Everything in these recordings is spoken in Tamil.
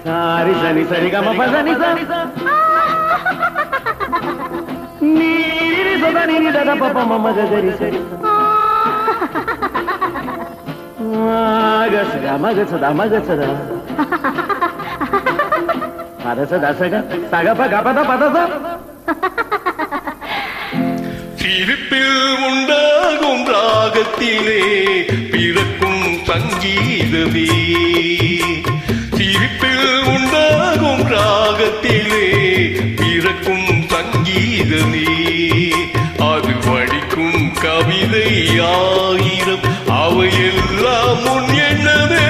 சாரி சனி சரி கம பதனி சனி நீரி சதனி நிதத பப மம கரி சரி மகசதா மகசதா மகசதா பதசதா சக சக பக பத பதச சிரிப்பில் உண்டாகும் ராகத்திலே பிறக்கும் சங்கீதமே சிரிப்பில் உண்டாகும் ராகத்திலே பிறக்கும் சங்கீதமே அது வடிக்கும் கவிதை ஆயிரம் அவையெல்லாம் முன் எண்ணவே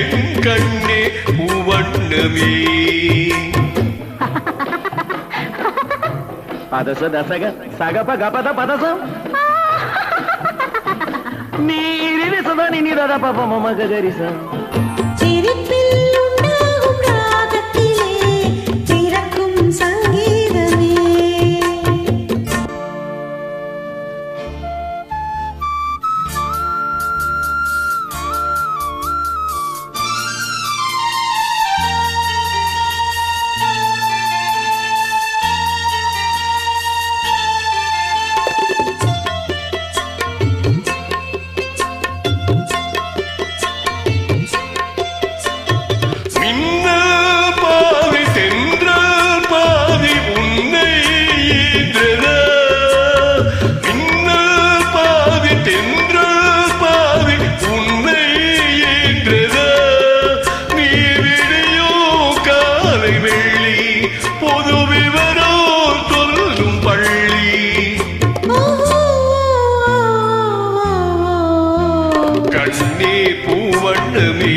என் கண்ணே பூவண்ணமே பதச தசக சகப கபத பதசம் நீரி சதனி நிதத பப மம கரிசம் சிரிப்பில் உண்டாகும் ராகத்திலே பிறக்கும் சங்கீதமே கண்ணே பூவண்ணமே